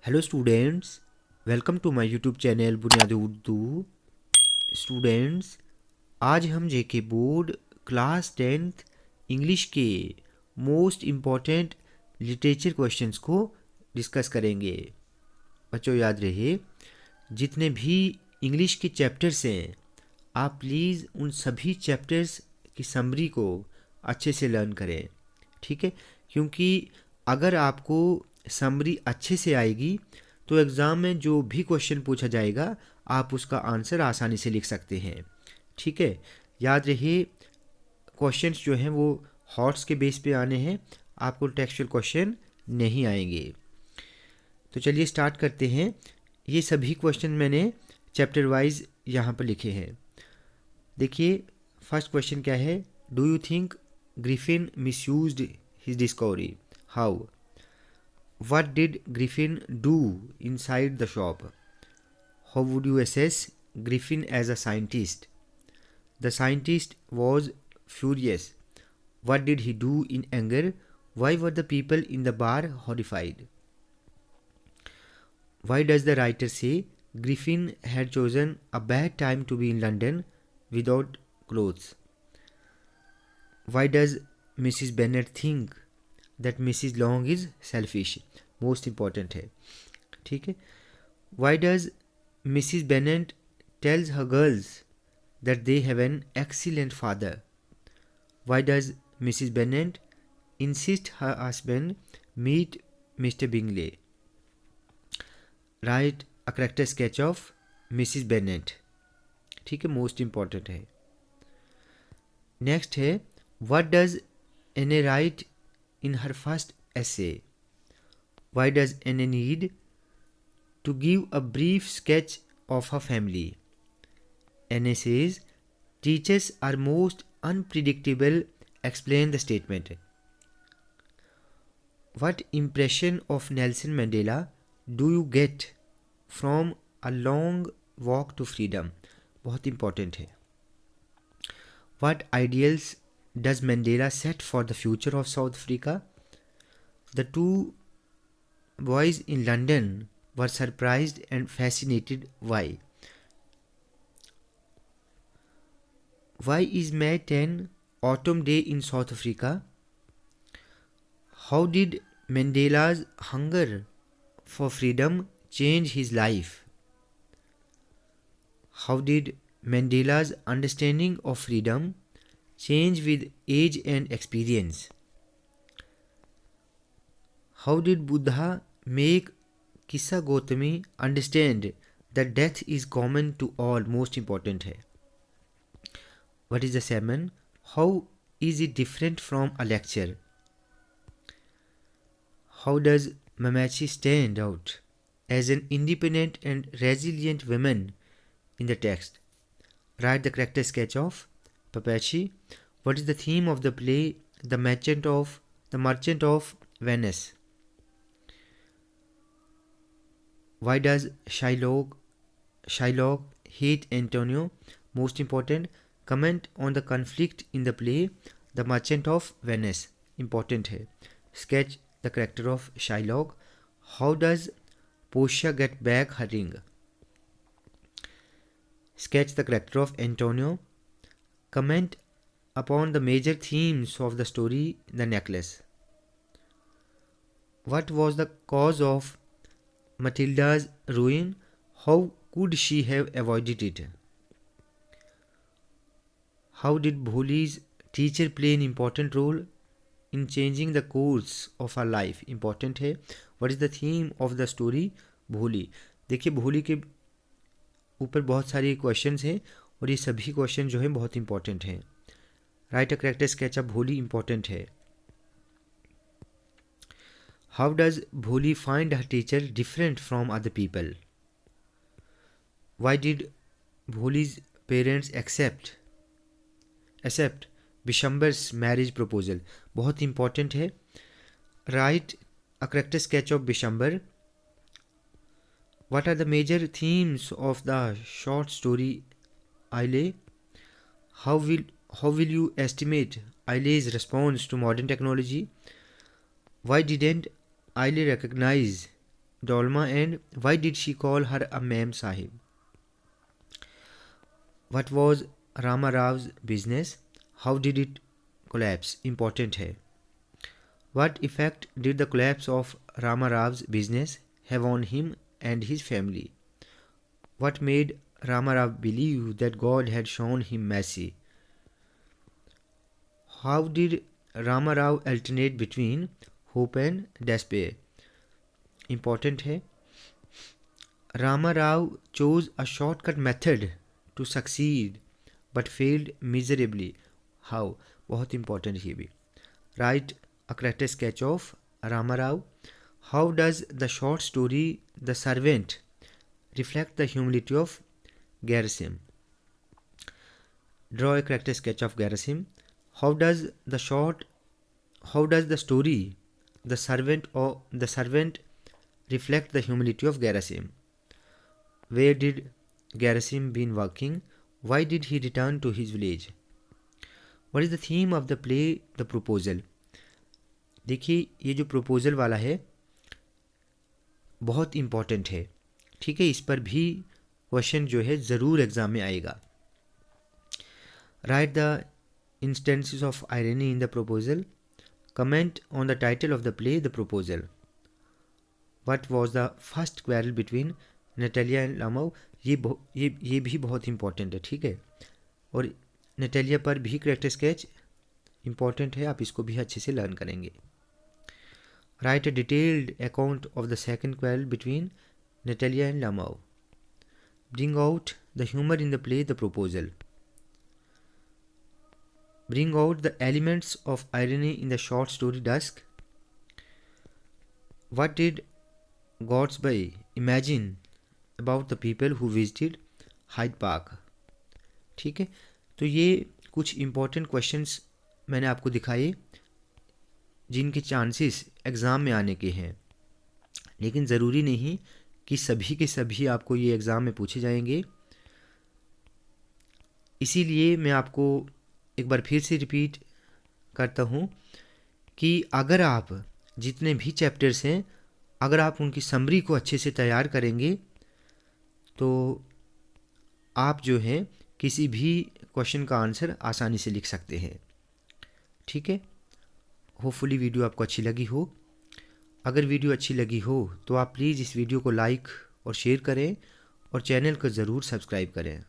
Hello students, welcome to my YouTube channel Buniyad-e-Urdu. Students, आज हम JK board class 10th English के most important literature questions को discuss करेंगे। बच्चों, याद रहे, जितने भी इंग्लिश के चैप्टर्स हैं, आप प्लीज़ उन सभी चैप्टर्स की समरी को अच्छे से लर्न करें, ठीक है? क्योंकि अगर आपको समरी अच्छे से आएगी तो एग्ज़ाम में जो भी क्वेश्चन पूछा जाएगा आप उसका आंसर आसानी से लिख सकते हैं, ठीक है? याद रहे, क्वेश्चंस जो हैं वो हॉट्स के बेस पे आने हैं, आपको टेक्सचुअल क्वेश्चन नहीं आएंगे। तो चलिए स्टार्ट करते हैं। ये सभी क्वेश्चन मैंने चैप्टर वाइज यहाँ पर लिखे हैं। देखिए, फर्स्ट क्वेश्चन क्या है? Do you think Griffin misused his discovery? How? What did Griffin do inside the shop? How would you assess Griffin as a scientist? The scientist was furious. What did he do in anger? Why were the people in the bar horrified? Why does the writer say Griffin had chosen a bad time to be in London without clothes? Why does Mrs. Bennet think that Mrs. Long is selfish? Most important है, ठीक है? Why does Mrs Bennet tells her girls that they have an excellent father? Why does Mrs Bennet insist her husband meet Mr Bingley? Write a character sketch of Mrs Bennet, ठीक है? Most important है। Next है, what does Anne write in her first essay? Why does Anne need to give a brief sketch of her family? Anne says, teachers are most unpredictable. Explain the statement. What impression of Nelson Mandela do you get from a long walk to freedom? बहुत important है। What ideals does Mandela set for the future of South Africa? The two boys in London were surprised and fascinated. Why? Why is May 10 Autumn Day in South Africa? How did Mandela's hunger for freedom change his life? How did Mandela's understanding of freedom change with age and experience? How did Buddha make Kissa Gautami understand that death is common to all? Most important है. What is the sermon? How is it different from a lecture? How does Mamachi stand out as an independent and resilient woman in the text? Write the character sketch of Papachi. What is the theme of the play The Merchant of Venice? Why does Shylock hate Antonio? Most important, comment on the conflict in the play The Merchant of Venice. Important है. Sketch the character of Shylock. How does Portia get back her ring? Sketch the character of Antonio. Comment upon the major themes of the story The Necklace. What was the cause of Matilda's ruin? How could she have avoided it? How did Bholi's teacher play an important role in changing the course of her life? Important है. What is the theme of the story Bholi? देखिए, भोली के ऊपर बहुत सारे questions हैं और ये सभी क्वेश्चन जो हैं बहुत इंपॉर्टेंट हैं। Right a character sketch of भोली इंपॉर्टेंट है। How does Bholi find her teacher different from other people? Why did Bholi's parents accept Bishambar's marriage proposal? बहुत important है। Write a character sketch of Bishambar. What are the major themes of the short story Aile? How will you estimate Aile's response to modern technology? Why didn't Aile recognize Dolma, and why did she call her a Ma'am Sahib? What was Rama Raw's business? How did it collapse? Important है. What effect did the collapse of Rama Raw's business have on him and his family? What made Rama Rao believe that God had shown him mercy? How did Rama Rao alternate between hope and despair? Important है. Rama Rao chose a shortcut method to succeed but failed miserably. How? बहुत important है ये भी. Write a character sketch of Rama Rao. How does the short story The Servant reflect the humility of Gerasim? Draw a character sketch of Gerasim. How does the story The Servant reflect the humility of Gerasim? Where did Gerasim been working? Why did he return to his village? What is the theme of the play The Proposal? देखिए ये जो proposal वाला है बहुत important है, ठीक है, इस पर भी क्वेश्चन जो है ज़रूर एग्ज़ाम में आएगा. Write the instances of irony in the proposal. Comment on the title of the play the proposal. What was the first quarrel between Natalia and Lomov? ये भी बहुत इम्पॉर्टेंट है, ठीक है. और नटालिया पर भी कैरेक्टर स्केच इम्पॉर्टेंट है, आप इसको भी अच्छे से लर्न करेंगे. Write a detailed account of the second quarrel between Natalia and Lamau. Bring out the humor in the play The Proposal. Bring out the elements of irony in the short story Dusk. What did Gatsby imagine about the people who visited Hyde Park? ठीक है, तो ये कुछ important questions मैंने आपको दिखाए जिनके chances exam में आने के हैं, लेकिन ज़रूरी नहीं कि सभी के सभी आपको ये एग्ज़ाम में पूछे जाएंगे. इसीलिए मैं आपको एक बार फिर से रिपीट करता हूँ कि अगर आप जितने भी चैप्टर्स हैं, अगर आप उनकी समरी को अच्छे से तैयार करेंगे तो आप जो है किसी भी क्वेश्चन का आंसर आसानी से लिख सकते हैं, ठीक है. होपफुली वीडियो आपको अच्छी लगी हो. अगर वीडियो अच्छी लगी हो तो आप प्लीज़ इस वीडियो को लाइक और शेयर करें और चैनल को ज़रूर सब्सक्राइब करें.